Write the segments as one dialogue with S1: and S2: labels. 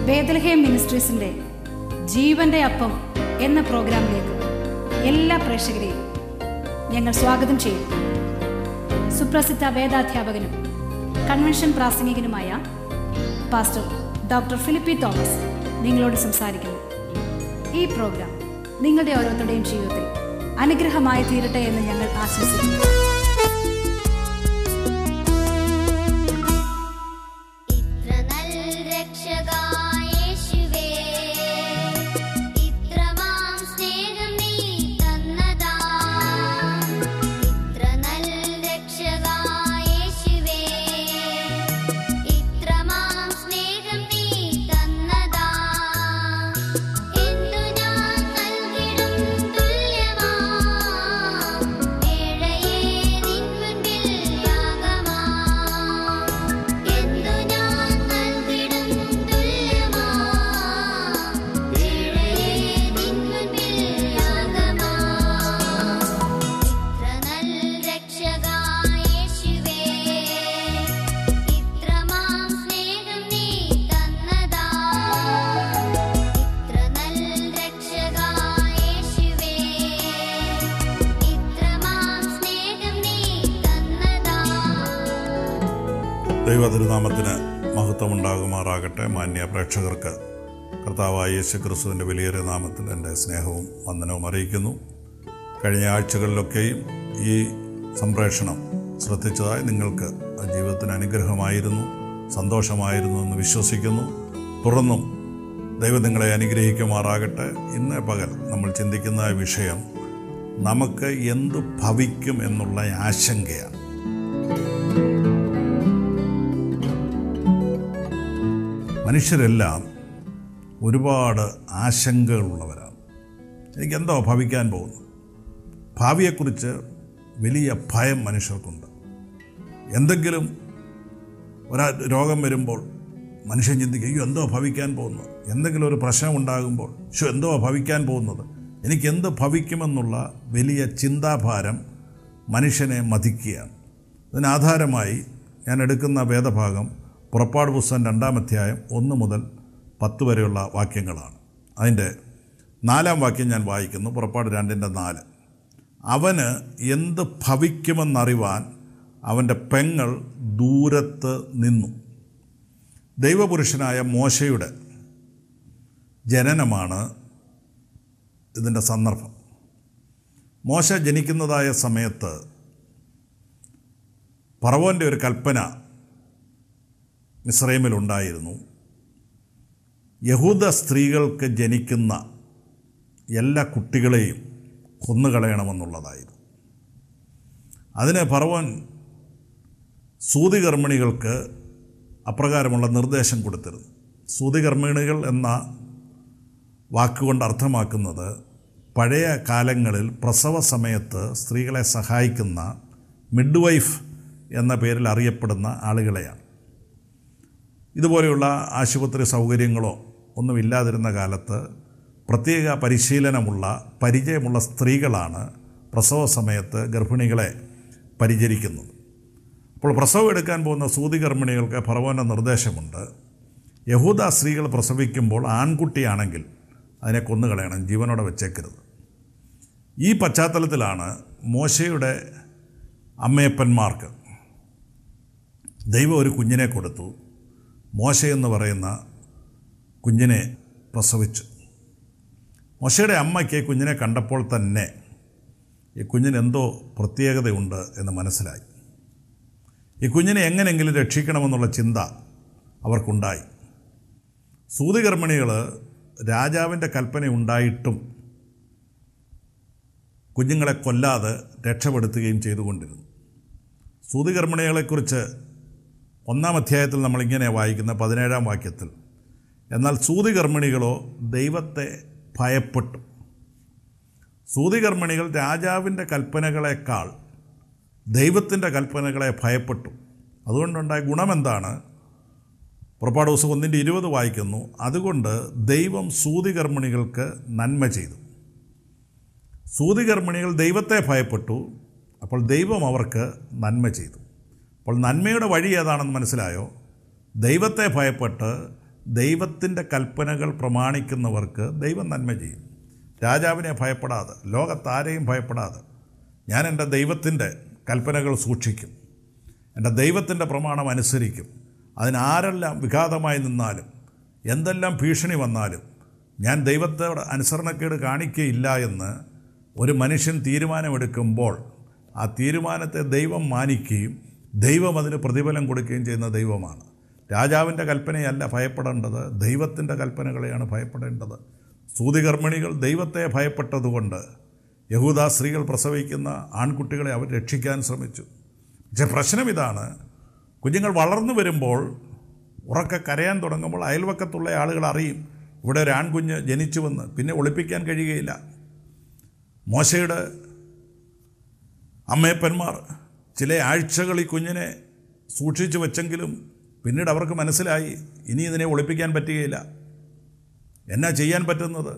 S1: ബേത്ലഹേം മിനിസ്ട്രീസിൻ്റെ ജീവൻ്റെ അപ്പം എന്ന പ്രോഗ്രാമിലേക്ക് എല്ലാ പ്രേക്ഷകരെയും ഞങ്ങൾ സ്വാഗതം ചെയ്യുന്നു. സുപ്രസിദ്ധ വേദാധ്യാപകനും കൺവെൻഷൻ പ്രാസംഗികനുമായ പാസ്റ്റർ ഡോക്ടർ ഫിലിപ്പി തോമസ് നിങ്ങളോട് സംസാരിക്കുന്നു. ഈ പ്രോഗ്രാം നിങ്ങളുടെ ഓരോരുത്തരുടെയും ജീവിതത്തിൽ അനുഗ്രഹമായി തീരട്ടെ എന്ന് ഞങ്ങൾ ആശംസിക്കുന്നു.
S2: ദൈവതിരുനാമത്തിന് മഹത്വമുണ്ടാകുമാറാകട്ടെ. മാന്യ പ്രേക്ഷകർക്ക് കർത്താവായ യേശു ക്രിസ്തുവിൻ്റെ വലിയൊരു നാമത്തിൽ എൻ്റെ സ്നേഹവും വന്ദനവും അറിയിക്കുന്നു. കഴിഞ്ഞ ആഴ്ചകളിലൊക്കെയും ഈ സംപ്രേഷണം ശ്രദ്ധിച്ചതായി നിങ്ങൾക്ക് ജീവിതത്തിന് അനുഗ്രഹമായിരുന്നു, സന്തോഷമായിരുന്നു എന്ന് വിശ്വസിക്കുന്നു. തുടർന്നും ദൈവം നിങ്ങളെ അനുഗ്രഹിക്കുമാറാകട്ടെ. ഇന്ന് പകൽ നമ്മൾ ചിന്തിക്കുന്ന വിഷയം നമുക്ക് എന്തു ഭവിക്കും എന്നുള്ള ആശങ്കയാണ്. മനുഷ്യരെല്ലാം ഒരുപാട് ആശങ്കകളുള്ളവരാണ്. എനിക്കെന്തോ ഭവിക്കാൻ പോകുന്നു, ഭാവിയെക്കുറിച്ച് വലിയ ഭയം മനുഷ്യർക്കുണ്ട്. എന്തെങ്കിലും രോഗം വരുമ്പോൾ മനുഷ്യൻ ചിന്തിക്കും, അയ്യോ എന്തോ ഭവിക്കാൻ പോകുന്നു. എന്തെങ്കിലും ഒരു പ്രശ്നം ഉണ്ടാകുമ്പോൾ എന്തോ ഭവിക്കാൻ പോകുന്നത്, എനിക്കെന്ത് ഭവിക്കുമെന്നുള്ള വലിയ ചിന്താഭാരം മനുഷ്യനെ മഥിക്കുകയാണ്. ഇതിനാധാരമായി ഞാൻ എടുക്കുന്ന വേദഭാഗം പുറപ്പാട് പുസ്തകം 2-ാം അധ്യായം 1 മുതൽ 10 വരെയുള്ള വാക്യങ്ങളാണ്. അതിൻ്റെ 4-ാം വാക്യം ഞാൻ വായിക്കുന്നു. പുറപ്പാട് 2:4. അവന് എന്ത് ഭവിക്കുമെന്നറിവാൻ അവൻ്റെ പെങ്ങൾ ദൂരത്ത് നിന്നു. ദൈവപുരുഷനായ മോശയുടെ ജനനമാണ് ഇതിൻ്റെ സന്ദർഭം. മോശ ജനിക്കുന്നതായ സമയത്ത് ഫറവോൻ്റെ ഒരു കൽപ്പന മിസ്രൈമിലുണ്ടായിരുന്നു. യഹൂദ സ്ത്രീകൾക്ക് ജനിക്കുന്ന എല്ലാ കുട്ടികളെയും കൊന്നുകളയണമെന്നുള്ളതായിരുന്നു. അതിന് ഫറവോൻ സൂതികർമ്മിണികൾക്ക് അപ്രകാരമുള്ള നിർദ്ദേശം കൊടുത്തിരുന്നു. സൂതികർമ്മിണികൾ എന്ന വാക്കുകൊണ്ട് അർത്ഥമാക്കുന്നത് പഴയ കാലങ്ങളിൽ പ്രസവ സമയത്ത് സ്ത്രീകളെ സഹായിക്കുന്ന മിഡ്വൈഫ് എന്ന പേരിൽ അറിയപ്പെടുന്ന ആളുകളെയാണ്. ഇതുപോലെയുള്ള ആശുപത്രി സൗകര്യങ്ങളോ ഒന്നുമില്ലാതിരുന്ന കാലത്ത് പ്രത്യേക പരിചയമുള്ള സ്ത്രീകളാണ് പ്രസവ സമയത്ത് ഗർഭിണികളെ പരിചരിക്കുന്നത്. അപ്പോൾ പ്രസവം എടുക്കാൻ പോകുന്ന സൂതികർമ്മിണികൾക്ക് ഫറവോൻ്റെ നിർദ്ദേശമുണ്ട്, യഹൂദ സ്ത്രീകൾ പ്രസവിക്കുമ്പോൾ ആൺകുട്ടിയാണെങ്കിൽ അതിനെ കൊന്നുകളയണം, ജീവനോടെ വെച്ചേക്കരുത്. ഈ പശ്ചാത്തലത്തിലാണ് മോശയുടെ അമ്മയപ്പന്മാർക്ക് ദൈവം ഒരു കുഞ്ഞിനെ കൊടുത്തു. മോശ എന്ന് പറയുന്ന കുഞ്ഞിനെ പ്രസവിച്ചു. മോശയുടെ അമ്മയ്ക്ക് കുഞ്ഞിനെ കണ്ടപ്പോൾ തന്നെ ഈ കുഞ്ഞിന് എന്തോ പ്രത്യേകതയുണ്ട് എന്ന് മനസ്സിലായി. ഈ കുഞ്ഞിനെ എങ്ങനെയെങ്കിലും രക്ഷിക്കണമെന്നുള്ള ചിന്ത അവർക്കുണ്ടായി. സൂതികർമ്മിണികൾ രാജാവിൻ്റെ കൽപ്പന ഉണ്ടായിട്ടും കുഞ്ഞുങ്ങളെ കൊല്ലാതെ രക്ഷപ്പെടുത്തുകയും ചെയ്തുകൊണ്ടിരുന്നു. സൂതികർമ്മിണികളെക്കുറിച്ച് 1-ാം അധ്യായത്തിൽ നമ്മളിങ്ങനെ വായിക്കുന്ന 17-ാം വാക്യത്തിൽ, എന്നാൽ സൂതികർമ്മിണികളോ ദൈവത്തെ ഭയപ്പെട്ടു. സൂതികർമ്മിണികൾ രാജാവിൻ്റെ കൽപ്പനകളെക്കാൾ ദൈവത്തിൻ്റെ കൽപ്പനകളെ ഭയപ്പെട്ടു. അതുകൊണ്ടുണ്ടായ ഗുണമെന്താണ്? പുറപ്പാട് ദിവസം 1:20 വായിക്കുന്നു, അതുകൊണ്ട് ദൈവം സൂതികർമ്മിണികൾക്ക് നന്മ ചെയ്തു. സൂതികർമ്മിണികൾ ദൈവത്തെ ഭയപ്പെട്ടു, അപ്പോൾ ദൈവം അവർക്ക് നന്മ ചെയ്തു. അപ്പോൾ നന്മയുടെ വഴി ഏതാണെന്ന് മനസ്സിലായോ? ദൈവത്തെ ഭയപ്പെട്ട് ദൈവത്തിൻ്റെ കൽപ്പനകൾ പ്രമാണിക്കുന്നവർക്ക് ദൈവം നന്മ ചെയ്യും. രാജാവിനെ ഭയപ്പെടാതെ, ലോകത്താരെയും ഭയപ്പെടാതെ ഞാൻ എൻ്റെ ദൈവത്തിൻ്റെ കൽപ്പനകൾ സൂക്ഷിക്കും, എൻ്റെ ദൈവത്തിൻ്റെ പ്രമാണം അനുസരിക്കും. അതിനാരെല്ലാം വിഘാതമായി നിന്നാലും എന്തെല്ലാം ഭീഷണി വന്നാലും ഞാൻ ദൈവത്തോട് അനുസരണക്കേട് കാണിക്കുകയില്ല എന്ന് ഒരു മനുഷ്യൻ തീരുമാനമെടുക്കുമ്പോൾ ആ തീരുമാനത്തെ ദൈവം മാനിക്കുകയും ദൈവം അതിന് പ്രതിഫലം കൊടുക്കുകയും ചെയ്യുന്ന ദൈവമാണ്. രാജാവിൻ്റെ കൽപ്പനയല്ല ഭയപ്പെടേണ്ടത്, ദൈവത്തിൻ്റെ കൽപ്പനകളെയാണ് ഭയപ്പെടേണ്ടത്. സൂതികർമ്മിണികൾ ദൈവത്തെ ഭയപ്പെട്ടതുകൊണ്ട് യഹൂദ സ്ത്രീകൾ പ്രസവിക്കുന്ന ആൺകുട്ടികളെ അവർ രക്ഷിക്കാൻ ശ്രമിച്ചു. പക്ഷേ പ്രശ്നം ഇതാണ്, കുഞ്ഞുങ്ങൾ വളർന്നു വരുമ്പോൾ ഉറക്കെ കരയാൻ തുടങ്ങുമ്പോൾ അയൽവക്കത്തുള്ള ആളുകൾ അറിയും ഇവിടെ ഒരു ആൺകുഞ്ഞ് ജനിച്ചുവെന്ന്. പിന്നെ ഒളിപ്പിക്കാൻ കഴിയുകയില്ല. മോശയുടെ അമ്മയപ്പന്മാർ ചില ആഴ്ചകൾ ഈ കുഞ്ഞിനെ സൂക്ഷിച്ചു വെച്ചെങ്കിലും പിന്നീട് അവർക്ക് മനസ്സിലായി ഇനി ഇതിനെ ഒളിപ്പിക്കാൻ പറ്റുകയില്ല. എന്നാ ചെയ്യാൻ പറ്റുന്നത്?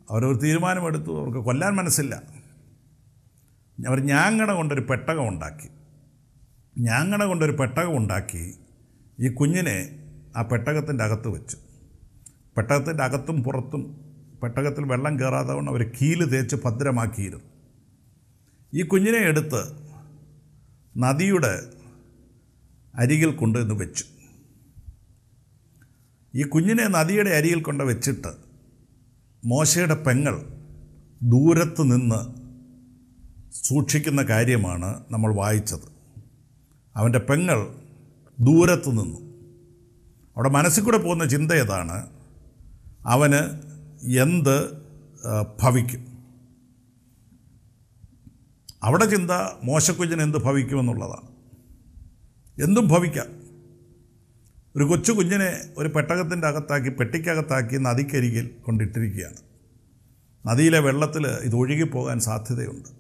S2: അവരൊരു തീരുമാനമെടുത്തു. അവർക്ക് കൊല്ലാൻ മനസ്സില്ല. അവർ ഞാങ്ങണ കൊണ്ടൊരു പെട്ടകം ഉണ്ടാക്കി ഈ കുഞ്ഞിനെ ആ പെട്ടകത്തിൻ്റെ അകത്ത് വെച്ചു. പെട്ടകത്തിൻ്റെ അകത്തും പുറത്തും പെട്ടകത്തിൽ വെള്ളം കയറാതെ കൊണ്ട് അവർ കീല് തേച്ച് ഭദ്രമാക്കിയിരുന്നു. ഈ കുഞ്ഞിനെ എടുത്ത് നദിയുടെ അരികിൽ കൊണ്ടുവന്ന് വെച്ചു. ഈ കുഞ്ഞിനെ നദിയുടെ അരികിൽ കൊണ്ട് വെച്ചിട്ട് മോശയുടെ പെങ്ങൾ ദൂരത്ത് നിന്ന് സൂക്ഷിക്കുന്ന കാര്യമാണ് നമ്മൾ വായിച്ചത്. അവൻ്റെ പെങ്ങൾ ദൂരത്ത് നിന്നു. അവിടെ മനസ്സിൽ കൂടെ പോകുന്ന ചിന്ത ഏതാണ്? അവന് എന്ത് ഭവിക്കും? അവിടെ ചിന്ത മോശക്കുഞ്ഞിന് എന്ത് ഭവിക്കുമെന്നുള്ളതാണ്. എന്തും ഭവിക്കാം. ഒരു കൊച്ചു കുഞ്ഞിനെ ഒരു പെട്ടകത്തിൻ്റെ അകത്താക്കി, പെട്ടിക്കകത്താക്കി നദിക്കരികിൽ കൊണ്ടിട്ടിരിക്കുകയാണ്. നദിയിലെ വെള്ളത്തിൽ ഇത് ഒഴുകിപ്പോകാൻ സാധ്യതയുണ്ട്.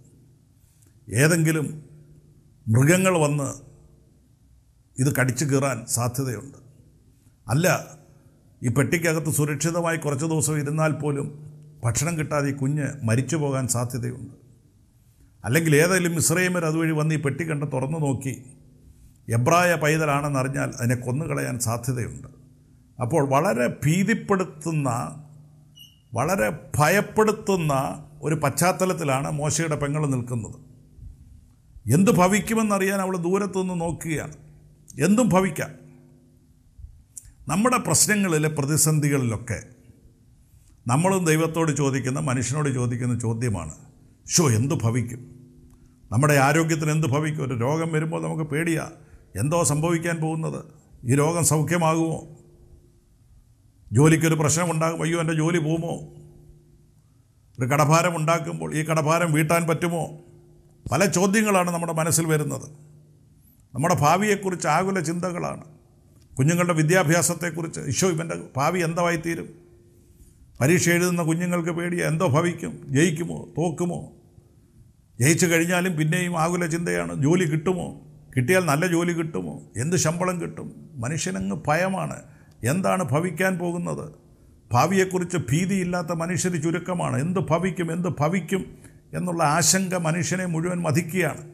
S2: ഏതെങ്കിലും മൃഗങ്ങൾ വന്ന് ഇത് കടിച്ചു കീറാൻ സാധ്യതയുണ്ട്. അല്ല, ഈ പെട്ടിക്കകത്ത് സുരക്ഷിതമായി കുറച്ച് ദിവസം ഇരുന്നാൽ പോലും ഭക്ഷണം കിട്ടാതെ ഈ കുഞ്ഞ് മരിച്ചു പോകാൻ സാധ്യതയുണ്ട്. അല്ലെങ്കിൽ ഏതെങ്കിലും മിസ്രൈമർ അതുവഴി വന്ന് ഈ പെട്ടി കണ്ട് തുറന്നു നോക്കി എബ്രായ പൈതലാണെന്നറിഞ്ഞാൽ അതിനെ കൊന്നുകളയാൻ സാധ്യതയുണ്ട്. അപ്പോൾ വളരെ ഭീതിപ്പെടുത്തുന്ന, വളരെ ഭയപ്പെടുത്തുന്ന ഒരു പശ്ചാത്തലത്തിലാണ് മോശയുടെ പെങ്ങൾ നിൽക്കുന്നത്. എന്ത് ഭവിക്കുമെന്നറിയാൻ അവൾ ദൂരത്തുനിന്ന് നോക്കുകയാണ്. എന്തും ഭവിക്കാം. നമ്മുടെ പ്രശ്നങ്ങളിലെ പ്രതിസന്ധികളിലൊക്കെ നമ്മളും ദൈവത്തോട് ചോദിക്കുന്ന, മനുഷ്യനോട് ചോദിക്കുന്ന ചോദ്യമാണ്, എന്തു ഭവിക്കും? നമ്മുടെ ആരോഗ്യത്തിന് എന്ത് ഭവിക്കും? ഒരു രോഗം വരുമ്പോൾ നമുക്ക് പേടിയാണ്. എന്തോ സംഭവിക്കാൻ പോകുന്നത്? ഈ രോഗം സൗഖ്യമാകുമോ? ജോലിക്കൊരു പ്രശ്നമുണ്ടാകും, അയ്യോ എൻ്റെ ജോലി പോകുമോ? ഒരു കടഭാരം ഉണ്ടാക്കുമ്പോൾ ഈ കടഭാരം വീട്ടാൻ പറ്റുമോ? പല ചോദ്യങ്ങളാണ് നമ്മുടെ മനസ്സിൽ വരുന്നത്. നമ്മുടെ ഭാവിയെക്കുറിച്ച് ആകുല ചിന്തകളാണ്. കുഞ്ഞുങ്ങളുടെ വിദ്യാഭ്യാസത്തെക്കുറിച്ച്, ഇവൻ്റെ ഭാവി എന്തായിത്തീരും? പരീക്ഷ എഴുതുന്ന കുഞ്ഞുങ്ങൾക്ക് പേടിയാണ്, എന്തോ ഭവിക്കും? ജയിക്കുമോ? തോക്കുമോ? ജയിച്ചു കഴിഞ്ഞാലും പിന്നെയും ആകുല ചിന്തയാണ്, ജോലി കിട്ടുമോ? കിട്ടിയാൽ നല്ല ജോലി കിട്ടുമോ? എന്ത് ശമ്പളം കിട്ടും? മനുഷ്യനങ്ങ് ഭയമാണ്. എന്താണ് ഭവിക്കാൻ പോകുന്നത്? ഭാവിയെക്കുറിച്ച് ഭീതിയില്ലാത്ത മനുഷ്യർ ചുരുക്കമാണ്. എന്ത് ഭവിക്കും എന്നുള്ള ആശങ്ക മനുഷ്യനെ മുഴുവൻ മഥിക്കുകയാണ്.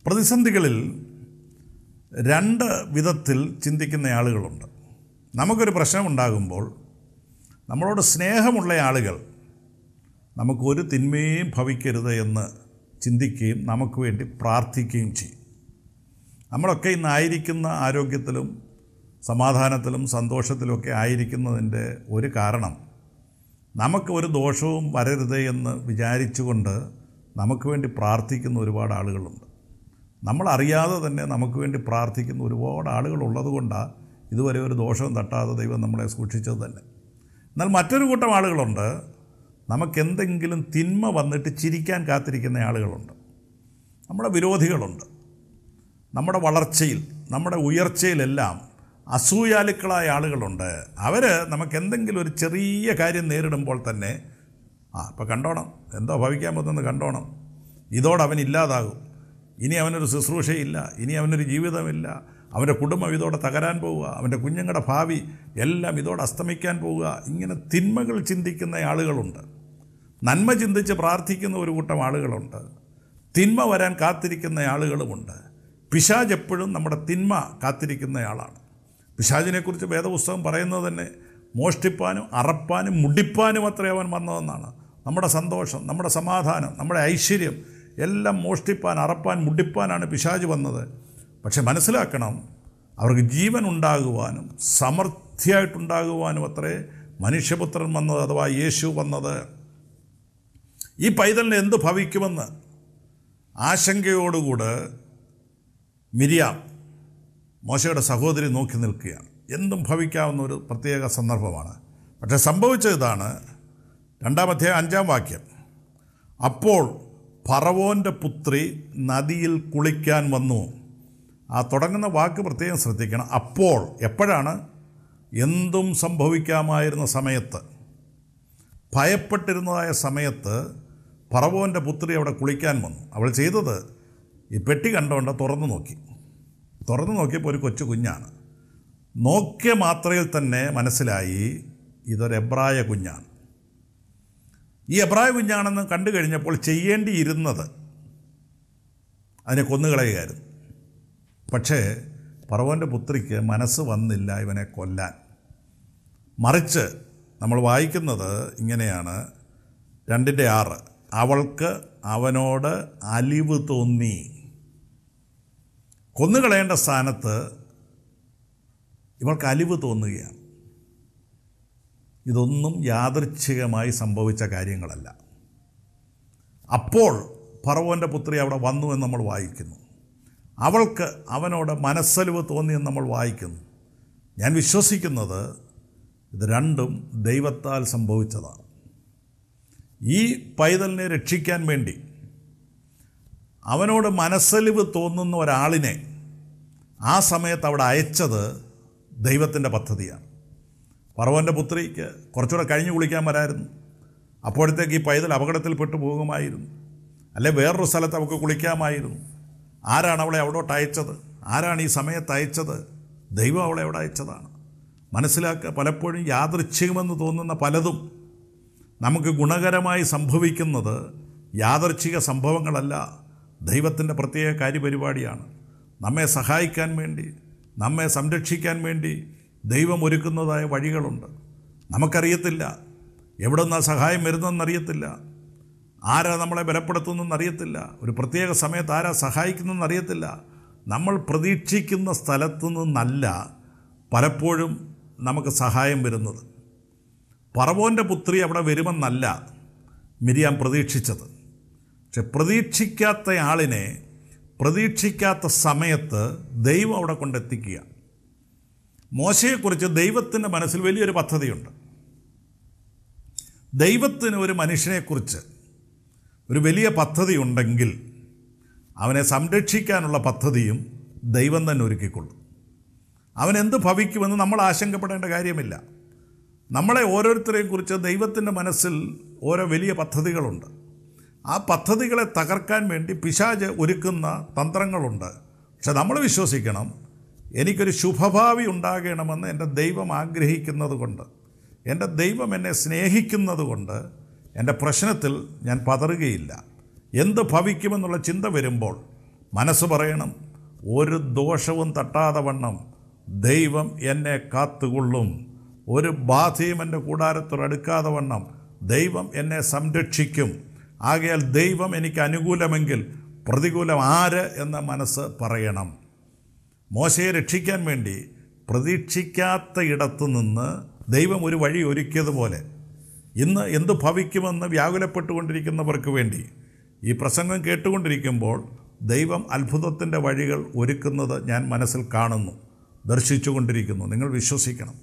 S2: പ്രതിസന്ധികളിൽ രണ്ട് വിധത്തിൽ ചിന്തിക്കുന്ന ആളുകളുണ്ട്. നമുക്കൊരു പ്രശ്നമുണ്ടാകുമ്പോൾ നമ്മളോട് സ്നേഹമുള്ള ആളുകൾ നമുക്കൊരു തിന്മയും ഭവിക്കരുത് എന്ന് ചിന്തിക്കുകയും നമുക്ക് വേണ്ടി പ്രാർത്ഥിക്കുകയും ചെയ്യും. നമ്മളൊക്കെ ഇന്നായിരിക്കുന്ന ആരോഗ്യത്തിലും സമാധാനത്തിലും സന്തോഷത്തിലുമൊക്കെ ആയിരിക്കുന്നതിൻ്റെ ഒരു കാരണം നമുക്ക് ഒരു ദോഷവും വരരുത് എന്ന് വിചാരിച്ചുകൊണ്ട് നമുക്ക് വേണ്ടി പ്രാർത്ഥിക്കുന്ന ഒരുപാട് ആളുകളുണ്ട്. നമ്മളറിയാതെ തന്നെ നമുക്ക് വേണ്ടി പ്രാർത്ഥിക്കുന്ന ഒരുപാട് ആളുകളുള്ളത് കൊണ്ടാണ് ഇതുവരെ ഒരു ദോഷവും തട്ടാതെ ദൈവം നമ്മളെ സൂക്ഷിച്ചത് തന്നെ. എന്നാൽ മറ്റൊരു കൂട്ടം ആളുകളുണ്ട്, നമുക്കെന്തെങ്കിലും തിന്മ വന്നിട്ട് ചിരിക്കാൻ കാത്തിരിക്കുന്ന ആളുകളുണ്ട്. നമ്മുടെ വിരോധികളുണ്ട്. നമ്മുടെ വളർച്ചയിൽ, നമ്മുടെ ഉയർച്ചയിലെല്ലാം അസൂയാലുക്കളായ ആളുകളുണ്ട്. അവർ നമുക്കെന്തെങ്കിലും ഒരു ചെറിയ കാര്യം നേരിടുമ്പോൾ തന്നെ ഇപ്പോൾ കണ്ടോണം, എന്തോ ഭവിക്കാൻ പോകുന്നത് കണ്ടോണം, ഇതോടെ അവൻ ഇല്ലാതാകും, ഇനി അവനൊരു ശുശ്രൂഷയില്ല, ഇനി അവനൊരു ജീവിതമില്ല, അവൻ്റെ കുടുംബം ഇതോടെ തകരാൻ പോവുക, അവൻ്റെ കുഞ്ഞുങ്ങളുടെ ഭാവി എല്ലാം ഇതോടെ അസ്തമിക്കാൻ പോവുക. ഇങ്ങനെ തിന്മകൾ ചിന്തിക്കുന്ന ആളുകളുണ്ട്. നന്മ ചിന്തിച്ച് പ്രാർത്ഥിക്കുന്ന ഒരു കൂട്ടം ആളുകളുണ്ട്. തിന്മ വരാൻ കാത്തിരിക്കുന്ന ആളുകളുമുണ്ട്. പിശാച് എപ്പോഴും നമ്മുടെ തിന്മ കാത്തിരിക്കുന്നയാളാണ്. പിശാചിനെക്കുറിച്ച് വേദപുസ്തകം പറയുന്നത് തന്നെ മോഷ്ടിപ്പാനും അറപ്പാനും മുടിപ്പാനും അത്രേ അവൻ വന്നതെന്നാണ്. നമ്മുടെ സന്തോഷം, നമ്മുടെ സമാധാനം, നമ്മുടെ ഐശ്വര്യം എല്ലാം മോഷ്ടിപ്പാൻ, അറപ്പാൻ, മുടിപ്പാനാണ് പിശാച് വന്നത്. പക്ഷെ മനസ്സിലാക്കണം, അവർക്ക് ജീവൻ ഉണ്ടാകുവാനും സമൃദ്ധിയായിട്ടുണ്ടാകുവാനും അത്രേ മനുഷ്യപുത്രൻ വന്നത്, അഥവാ യേശു വന്നത്. ഈ പൈതലിന് എന്ത് ഭവിക്കുമെന്ന് ആശങ്കയോടുകൂടെ മിരിയാം, മോശയുടെ സഹോദരി, നോക്കി നിൽക്കുകയാണ്. എന്തും ഭവിക്കാവുന്ന ഒരു പ്രത്യേക സന്ദർഭമാണ്. പക്ഷെ സംഭവിച്ചത് ഇതാണ്. 2-ാം അധ്യായം 5-ാം വാക്യം. അപ്പോൾ ഫറവോൻ്റെ പുത്രി നദിയിൽ കുളിക്കാൻ വന്നു. ആ തുടങ്ങുന്ന വാക്ക് പ്രത്യേകം ശ്രദ്ധിക്കണം. അപ്പോൾ എപ്പോഴാണ്? എന്തും സംഭവിക്കാമായിരുന്ന സമയത്ത്, ഭയപ്പെട്ടിരുന്നതായ സമയത്ത് ഫറവോൻ്റെ പുത്രി അവിടെ കുളിക്കാൻ വന്നു. അവൾ ചെയ്തത്, ഈ പെട്ടി കണ്ടുകൊണ്ട് തുറന്നു നോക്കിയപ്പോൾ ഒരു കൊച്ചു കുഞ്ഞാണ്. നോക്കിയ മാത്രയിൽ തന്നെ മനസ്സിലായി ഇതൊരു എബ്രായ കുഞ്ഞാണ്. ഈ എബ്രായ കുഞ്ഞാണെന്ന് കണ്ടു കഴിഞ്ഞപ്പോൾ ചെയ്യേണ്ടിയിരുന്നത് അതിനെ കൊന്നുകളയുകയായിരുന്നു. പക്ഷേ ഫറവോൻ്റെ പുത്രിക്ക് മനസ്സ് വന്നില്ല ഇവനെ കൊല്ലാൻ. മറിച്ച് നമ്മൾ വായിക്കുന്നത് ഇങ്ങനെയാണ്, 2:6. അവൾക്ക് അവനോട് അലിവ് തോന്നി. കൊന്നുകളയേണ്ട സ്ഥാനത്ത് ഇവൾക്ക് അലിവ് തോന്നുകയാണ്. ഇതൊന്നും യാദൃച്ഛികമായി സംഭവിച്ച കാര്യങ്ങളല്ല. അപ്പോൾ ഫറവോൻ്റെ പുത്രി അവിടെ വന്നു എന്ന് നമ്മൾ വായിക്കുന്നു. അവൾക്ക് അവനോട് മനസ്സലിവ് തോന്നിയെന്ന് നമ്മൾ വായിക്കുന്നു. ഞാൻ വിശ്വസിക്കുന്നത് ഇത് രണ്ടും ദൈവത്താൽ സംഭവിച്ചതാണ്. ഈ പൈതലിനെ രക്ഷിക്കാൻ വേണ്ടി അവനോട് മനസ്സലിവ് തോന്നുന്ന ഒരാളിനെ ആ സമയത്ത് അവിടെ അയച്ചത് ദൈവത്തിൻ്റെ പദ്ധതിയാണ്. ഫറവോൻ്റെ പുത്രിക്ക് കുറച്ചുകൂടെ കഴിഞ്ഞ് കുളിക്കാൻ വരായിരുന്നു. അപ്പോഴത്തേക്ക് ഈ പൈതൽ അപകടത്തിൽപ്പെട്ടു പോകുമായിരുന്നു. അല്ലെ വേറൊരു സ്ഥലത്ത് അവൾക്ക് കുളിക്കാമായിരുന്നു. ആരാണ് അവളെ അവിടോട്ട് അയച്ചത്? ആരാണ് ഈ സമയത്ത് അയച്ചത്? ദൈവം അവളെ അവിടെ അയച്ചതാണ്. മനസ്സിലാക്കുക, പലപ്പോഴും യാദൃച്ഛികമെന്ന് തോന്നുന്ന പലതും നമുക്ക് ഗുണകരമായി സംഭവിക്കുന്നത് യാദൃച്ഛിക സംഭവങ്ങളല്ല, ദൈവത്തിൻ്റെ പ്രത്യേക കാര്യപരിപാടിയാണ്. നമ്മെ സഹായിക്കാൻ വേണ്ടി, നമ്മെ സംരക്ഷിക്കാൻ വേണ്ടി ദൈവം ഒരുക്കുന്നതായ വഴികളുണ്ട്. നമുക്കറിയത്തില്ല എവിടെ നിന്നാണ് സഹായം വരുന്നതെന്നറിയത്തില്ല, ആരാ നമ്മളെ ബലപ്പെടുത്തുന്നതെന്നറിയത്തില്ല, ഒരു പ്രത്യേക സമയത്ത് ആരാ സഹായിക്കുന്നതെന്നറിയത്തില്ല. നമ്മൾ പ്രതീക്ഷിക്കുന്ന സ്ഥലത്തു നിന്നല്ല പലപ്പോഴും നമുക്ക് സഹായം വരുന്നത്. ഫറവോൻ്റെ പുത്രി അവിടെ വരുമെന്നല്ല മിരിയാം പ്രതീക്ഷിച്ചത്. പക്ഷെ പ്രതീക്ഷിക്കാത്ത ആളിനെ പ്രതീക്ഷിക്കാത്ത സമയത്ത് ദൈവം അവിടെ കൊണ്ടെത്തിക്കുക. മോശയെക്കുറിച്ച് ദൈവത്തിൻ്റെ മനസ്സിൽ വലിയൊരു പദ്ധതിയുണ്ട്. ദൈവത്തിന് ഒരു മനുഷ്യനെക്കുറിച്ച് ഒരു വലിയ പദ്ധതി ഉണ്ടെങ്കിൽ അവനെ സംരക്ഷിക്കാനുള്ള പദ്ധതിയും ദൈവം തന്നെ ഒരുക്കിക്കൊള്ളും. അവനെന്ത് ഭവിക്കുമെന്ന് നമ്മൾ ആശങ്കപ്പെടേണ്ട കാര്യമില്ല. നമ്മളെ ഓരോരുത്തരെയും കുറിച്ച് ദൈവത്തിൻ്റെ മനസ്സിൽ ഓരോ വലിയ പദ്ധതികളുണ്ട്. ആ പദ്ധതികളെ തകർക്കാൻ വേണ്ടി പിശാച് ഒരുക്കുന്ന തന്ത്രങ്ങളുണ്ട്. പക്ഷെ നമ്മൾ വിശ്വസിക്കണം, എനിക്കൊരു ശുഭഭാവി ഉണ്ടാകണമെന്ന് എൻ്റെ ദൈവം ആഗ്രഹിക്കുന്നത് കൊണ്ട്, എൻ്റെ ദൈവം എന്നെ സ്നേഹിക്കുന്നത് കൊണ്ട് എൻ്റെ പ്രശ്നത്തിൽ ഞാൻ പതറുകയില്ല. എന്ത് ഭവിക്കുമെന്നുള്ള ചിന്ത വരുമ്പോൾ മനസ്സ് പറയണം, ഒരു ദോഷവും തട്ടാതെ വണ്ണം ദൈവം എന്നെ കാത്തുകൊള്ളും, ഒരു ബാധയും എൻ്റെ കൂടാരത്തോട് അടുക്കാതെ വണ്ണം ദൈവം എന്നെ സംരക്ഷിക്കും. ആകയാൽ ദൈവം എനിക്ക് അനുകൂലമെങ്കിൽ പ്രതികൂലം ആര് എന്ന മനസ്സ് പറയണം. മോശയെ രക്ഷിക്കാൻ വേണ്ടി പ്രതീക്ഷിക്കാത്ത ഇടത്തു നിന്ന് ദൈവം ഒരു വഴി ഒരുക്കിയതുപോലെ ഇന്ന് എന്തു ഭവിക്കുമെന്ന് വ്യാകുലപ്പെട്ടുകൊണ്ടിരിക്കുന്നവർക്ക് വേണ്ടി ഈ പ്രസംഗം കേട്ടുകൊണ്ടിരിക്കുമ്പോൾ ദൈവം അത്ഭുതത്തിൻ്റെ വഴികൾ ഒരുക്കുന്നത് ഞാൻ മനസ്സിൽ കാണുന്നു, ദർശിച്ചുകൊണ്ടിരിക്കുന്നു. നിങ്ങൾ വിശ്വസിക്കണം.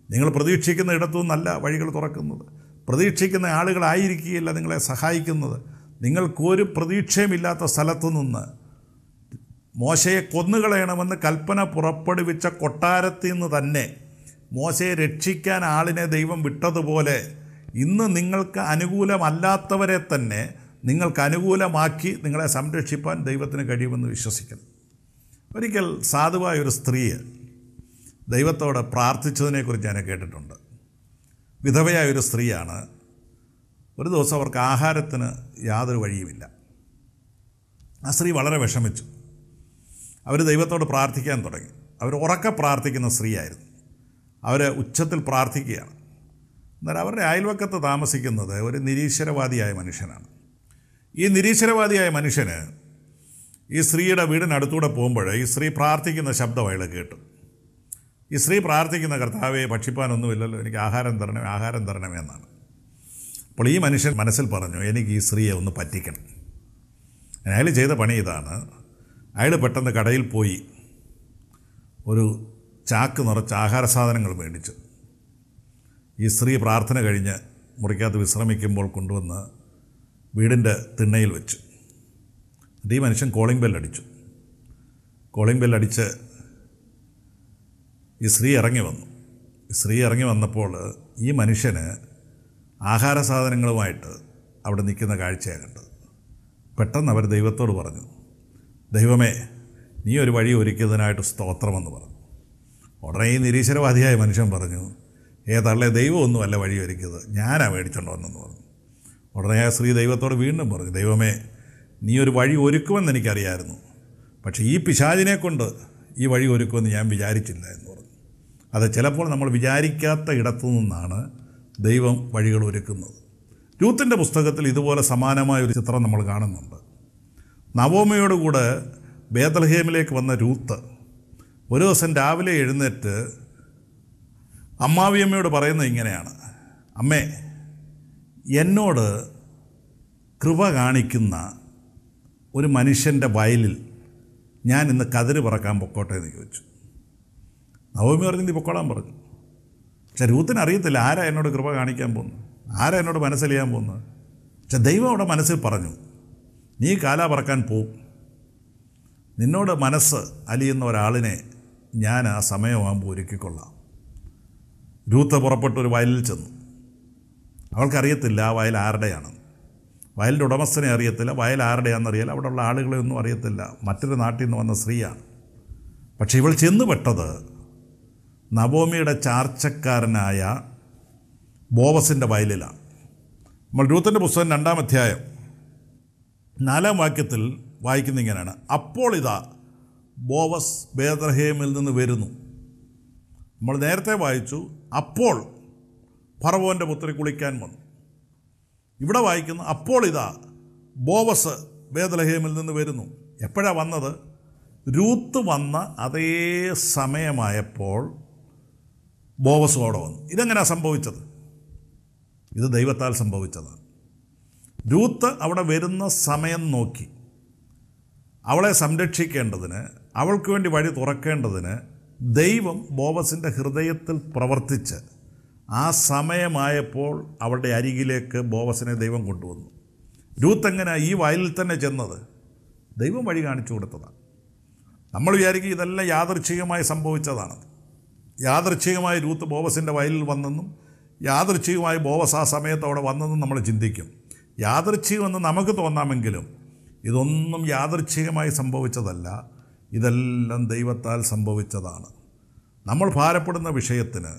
S2: നിങ്ങൾ പ്രതീക്ഷിക്കുന്ന ഇടത്തു നിന്നല്ല വഴികൾ തുറക്കുന്നത്. പ്രതീക്ഷിക്കുന്ന ആളുകളായിരിക്കുകയില്ല നിങ്ങളെ സഹായിക്കുന്നത്. നിങ്ങൾക്കൊരു പ്രതീക്ഷയുമില്ലാത്ത സ്ഥലത്തു നിന്ന് മോശയെ കൊന്നുകളയണമെന്ന് കൽപ്പന പുറപ്പെടുവിച്ച കൊട്ടാരത്തിൽ നിന്ന് തന്നെ മോശയെ രക്ഷിക്കാൻ ആളിനെ ദൈവം വിട്ടതുപോലെ ഇന്ന് നിങ്ങൾക്ക് അനുകൂലമല്ലാത്തവരെ തന്നെ നിങ്ങൾക്ക് അനുകൂലമാക്കി നിങ്ങളെ സംരക്ഷിപ്പാൻ ദൈവത്തിന് കഴിയുമെന്ന് വിശ്വസിക്കണം. ഒരിക്കൽ സാധുവായൊരു സ്ത്രീ ദൈവത്തോട് പ്രാർത്ഥിച്ചതിനെക്കുറിച്ച് ഞാൻ കേട്ടിട്ടുണ്ട്. വിധവയായൊരു സ്ത്രീയാണ്. ഒരു ദിവസം അവർക്ക് ആഹാരത്തിന് യാതൊരു വഴിയുമില്ല. ആ സ്ത്രീ വളരെ വിഷമിച്ചു. അവർ ദൈവത്തോട് പ്രാർത്ഥിക്കാൻ തുടങ്ങി. അവർ ഉറക്കെ പ്രാർത്ഥിക്കുന്ന സ്ത്രീയായിരുന്നു. അവർ ഉച്ചത്തിൽ പ്രാർത്ഥിക്കുകയാണ്. എന്നാൽ അവരുടെ അയൽവക്കത്ത് താമസിക്കുന്നത് ഒരു നിരീശ്വരവാദിയായ മനുഷ്യനാണ്. ഈ നിരീശ്വരവാദിയായ മനുഷ്യന് ഈ സ്ത്രീയുടെ വീടിനടുത്തൂടെ പോകുമ്പോൾ ഈ സ്ത്രീ പ്രാർത്ഥിക്കുന്ന ശബ്ദം അയാൾ കേട്ടു. ഈ സ്ത്രീ പ്രാർത്ഥിക്കുന്ന, കർത്താവേ, ഭക്ഷിപ്പാനൊന്നുമില്ലല്ലോ, എനിക്ക് ആഹാരം തരണമേ എന്നാണ്. അപ്പോൾ ഈ മനുഷ്യൻ മനസ്സിൽ പറഞ്ഞു, എനിക്ക് ഈ സ്ത്രീയെ ഒന്ന് പറ്റിക്കണം. അയാൾ ചെയ്ത പണി ഇതാണ്. അയാൾ പെട്ടെന്ന് കടയിൽ പോയി ഒരു ചാക്ക് നിറച്ച് ആഹാര സാധനങ്ങൾ മേടിച്ചു. ഈ സ്ത്രീ പ്രാർത്ഥന കഴിഞ്ഞ് മുറിക്കകത്ത് വിശ്രമിക്കുമ്പോൾ കൊണ്ടുവന്ന് വീടിൻ്റെ തിണ്ണയിൽ വെച്ചു. ഈ മനുഷ്യൻ കോളിംഗ് ബെല്ലടിച്ചു. കോളിംഗ് ബെല്ലടിച്ച് ഈ സ്ത്രീ ഇറങ്ങി വന്നു. സ്ത്രീ ഇറങ്ങി വന്നപ്പോൾ ഈ മനുഷ്യന് ആഹാര സാധനങ്ങളുമായിട്ട് അവിടെ നിൽക്കുന്ന കാഴ്ചയാണ് കണ്ടത്. പെട്ടെന്ന് അവർ ദൈവത്തോട് പറഞ്ഞു, ദൈവമേ, നീ ഒരു വഴി ഒരുക്കിയതിനായിട്ട് സ്തോത്രമെന്ന് പറഞ്ഞു. ഉടനെ ഈ നിരീശ്വരവാദിയായ മനുഷ്യൻ പറഞ്ഞു, തള്ളേ, ദൈവമൊന്നുമല്ല വഴി ഒരുക്കിയത്, ഞാനാ മേടിച്ചോണ്ട് വന്നെന്ന് പറഞ്ഞു. ഉടനെ ആ സ്ത്രീ ദൈവത്തോട് വീണ്ടും പറഞ്ഞു, ദൈവമേ, നീ ഒരു വഴി ഒരുക്കുമെന്ന് എനിക്കറിയായിരുന്നു, പക്ഷേ ഈ പിശാചിനെ കൊണ്ട് ഈ വഴി ഒരുക്കുമെന്ന് ഞാൻ വിചാരിച്ചില്ല എന്ന് പറഞ്ഞു. അത് ചിലപ്പോൾ നമ്മൾ വിചാരിക്കാത്ത ഇടത്തു നിന്നാണ് ദൈവം വഴികൾ ഒരുക്കുന്നത്. രൂത്തിൻ്റെ പുസ്തകത്തിൽ ഇതുപോലെ സമാനമായൊരു ചിത്രം നമ്മൾ കാണുന്നുണ്ട്. നവോമിയോടുകൂടെ ബേത്ലഹേമിലേക്ക് വന്ന രൂത്ത് ഒരു ദിവസം രാവിലെ എഴുന്നേറ്റ് അമ്മാവിയമ്മയോട് പറയുന്നത് ഇങ്ങനെയാണ്, അമ്മേ, എന്നോട് കൃപ കാണിക്കുന്ന ഒരു മനുഷ്യൻ്റെ വയലിൽ ഞാൻ ഇന്ന് കതിര് പറക്കാൻ പൊക്കോട്ടെ എന്ന് ചോദിച്ചു. നവോമി പറഞ്ഞു, നീ പൊക്കോളാൻ പറഞ്ഞു. പക്ഷെ രൂത്തിന് അറിയത്തില്ല ആരാ എന്നോട് കൃപ കാണിക്കാൻ പോകുന്നു, ആരാ എന്നോട് മനസ്സലിയാൻ പോകുന്നത്. പക്ഷെ ദൈവം അവിടെ മനസ്സിൽ പറഞ്ഞു, നീ കാലാ പറക്കാൻ പോവും, നിന്നോട് മനസ്സ് അലിയുന്ന ഒരാളിനെ ഞാൻ ആ സമയമാകുമ്പോൾ ഒരുക്കിക്കൊള്ളാം. രൂത്ത് പുറപ്പെട്ടൊരു വയലിൽ ചെന്നു. അവൾക്കറിയത്തില്ല ആ വയൽ ആരുടെയാണെന്ന്. വയലിൻ്റെ ഉടമസ്ഥനെ അറിയത്തില്ല, വയൽ ആരുടെയാണെന്നറിയില്ല, അവിടെയുള്ള ആളുകളെ ഒന്നും അറിയത്തില്ല. മറ്റൊരു നാട്ടിൽ നിന്ന് വന്ന സ്ത്രീയാണ്. പക്ഷെ ഇവൾ ചെന്നുപെട്ടത് നവോമിയുടെ ചാർച്ചക്കാരനായ ബോവസിൻ്റെ വയലിലാണ്. നമ്മൾ രൂത്തിൻ്റെ പുസ്തകം 2-ാം അധ്യായം 4-ാം വാക്യത്തിൽ വായിക്കുന്ന ഇങ്ങനെയാണ്, അപ്പോൾ ഇതാ ബോവസ് ബേത്ലഹേമിൽ നിന്ന് വരുന്നു. നമ്മൾ നേരത്തെ വായിച്ചു, അപ്പോൾ ഫറവോൻ്റെ പുത്രി കുളിക്കാൻ വന്നു. ഇവിടെ വായിക്കുന്നു, അപ്പോൾ ഇതാ ബോവസ് ബേത്ലഹേമിൽ നിന്ന് വരുന്നു. എപ്പോഴാണ് വന്നത്? രൂത്ത് വന്ന അതേ സമയമായപ്പോൾ ബോവസ് അവിടെ വന്നു. ഇതെങ്ങനെയാണ് സംഭവിച്ചത്? ഇത് ദൈവത്താൽ സംഭവിച്ചതാണ്. രൂത്ത് അവിടെ വരുന്ന സമയം നോക്കി അവളെ സംരക്ഷിക്കേണ്ടതിന്, അവൾക്ക് വേണ്ടി വഴി തുറക്കേണ്ടതിന് ദൈവം ബോവസിൻ്റെ ഹൃദയത്തിൽ പ്രവർത്തിച്ച് ആ സമയമായപ്പോൾ അവളുടെ അരികിലേക്ക് ബോവസിനെ ദൈവം കൊണ്ടുവന്നു. രൂത്ത് എങ്ങനെ ഈ വയലിൽ തന്നെ ചെന്നത്? ദൈവം വഴി കാണിച്ചു കൊടുത്തതാണ്. നമ്മൾ വിചാരിക്കും ഇതെല്ലാം യാദൃച്ഛികമായി സംഭവിച്ചതാണ്. യാദൃച്ഛികമായി രൂത്ത് ബോവസിൻ്റെ വയലിൽ വന്നെന്നും യാദൃച്ഛികമായി ബോവസ് ആ സമയത്ത് അവിടെ വന്നെന്നും നമ്മൾ ചിന്തിക്കും. യാദൃച്ഛികമെന്ന് നമുക്ക് തോന്നാമെങ്കിലും ഇതൊന്നും യാദൃച്ഛികമായി സംഭവിച്ചതല്ല, ഇതെല്ലാം ദൈവത്താൽ സംഭവിച്ചതാണ്. നമ്മൾ ഭാരപ്പെടുന്ന വിഷയത്തിന്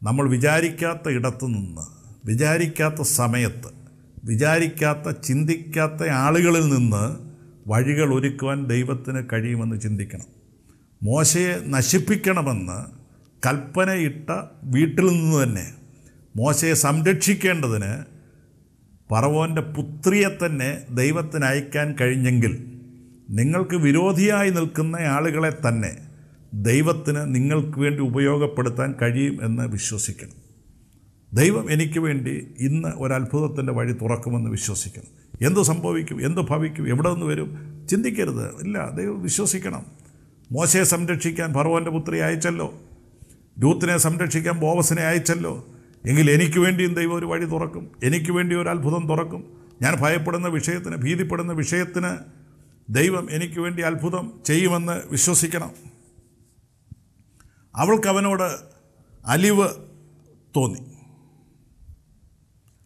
S2: നമ്മൾ വിചാരിക്കാത്ത ഇടത്തു നിന്ന്, വിചാരിക്കാത്ത സമയത്ത്, വിചാരിക്കാത്ത ചിന്തിക്കാത്ത ആളുകളിൽ നിന്ന് വഴികൾ ഒരുക്കുവാൻ ദൈവത്തിന് കഴിയുമെന്ന് ചിന്തിക്കണം. മോശയെ നശിപ്പിക്കണമെന്ന് കൽപ്പനയിട്ട വീട്ടിൽ നിന്ന് തന്നെ മോശയെ സംരക്ഷിക്കേണ്ടതിന് ഫറവോൻ്റെ പുത്രിയെ തന്നെ ദൈവത്തിന് അയക്കാൻ കഴിഞ്ഞെങ്കിൽ നിങ്ങൾക്ക് വിരോധിയായി നിൽക്കുന്ന ആളുകളെ തന്നെ ദൈവത്തിന് നിങ്ങൾക്ക് വേണ്ടി ഉപയോഗപ്പെടുത്താൻ കഴിയും എന്ന് വിശ്വസിക്കണം. ദൈവം എനിക്ക് വേണ്ടി ഇന്ന് ഒരത്ഭുതത്തിൻ്റെ വഴി തുറക്കുമെന്ന് വിശ്വസിക്കണം. എന്തു സംഭവിക്കും, എന്തു ഭവിക്കും, എവിടെ നിന്ന് വരും ചിന്തിക്കരുത്. ഇല്ല, ദൈവം വിശ്വസിക്കണം. മോശയെ സംരക്ഷിക്കാൻ ഫറവോൻ്റെ പുത്രി അയച്ചല്ലോ, രൂത്തിനെ സംരക്ഷിക്കാൻ ബോവസിനെ അയച്ചല്ലോ, എങ്കിൽ എനിക്ക് വേണ്ടിയും ദൈവം ഒരു വഴി തുറക്കും, എനിക്ക് വേണ്ടി ഒരു അത്ഭുതം തുറക്കും. ഞാൻ ഭയപ്പെടുന്ന വിഷയത്തിന്, ഭീതിപ്പെടുന്ന വിഷയത്തിന് ദൈവം എനിക്ക് വേണ്ടി അത്ഭുതം ചെയ്യുമെന്ന് വിശ്വസിക്കണം. അവൾക്ക് അവനോട് അലിവ് തോന്നി.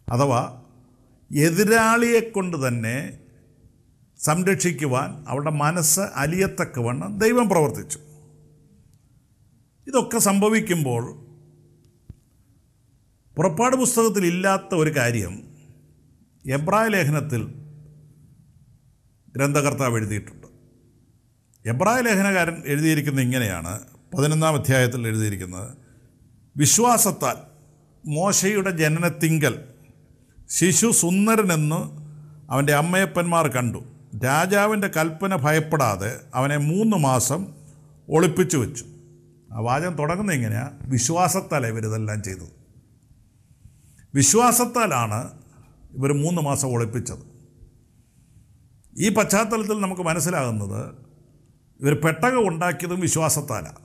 S2: അഥവാ എതിരാളിയെക്കൊണ്ട് തന്നെ സംരക്ഷിക്കുവാൻ അവളുടെ മനസ്സ് അലിയത്തക്കവണ്ണം ദൈവം പ്രവർത്തിച്ചു. ഇതൊക്കെ സംഭവിക്കുമ്പോൾ പുറപ്പാട് പുസ്തകത്തിൽ ഇല്ലാത്ത ഒരു കാര്യം എബ്രായ ലേഖനത്തിൽ ഗ്രന്ഥകർത്താവ് എഴുതിയിട്ടുണ്ട്. എബ്രായ ലേഖനകാരൻ എഴുതിയിരിക്കുന്നത് ഇങ്ങനെയാണ്, 11-ാം അധ്യായത്തിൽ എഴുതിയിരിക്കുന്നത്, വിശ്വാസത്താൽ മോശയുടെ ജനനത്തിങ്കൽ ശിശു സുന്ദരനെന്ന് അവൻ്റെ അമ്മയപ്പന്മാർ കണ്ടു. രാജാവിൻ്റെ കൽപ്പന ഭയപ്പെടാതെ അവനെ 3 മാസം ഒളിപ്പിച്ചു വെച്ചു. ആ വാചകം തുടങ്ങുന്നത് എങ്ങനെയാണ്? വിശ്വാസത്താൽ ഇവരിതെല്ലാം ചെയ്തത്. വിശ്വാസത്താലാണ് ഇവർ 3 മാസം ഒളിപ്പിച്ചത്. ഈ പശ്ചാത്തലത്തിൽ നമുക്ക് മനസ്സിലാകുന്നത് ഇവർ പെട്ടകം ഉണ്ടാക്കിയതും വിശ്വാസത്താലാണ്.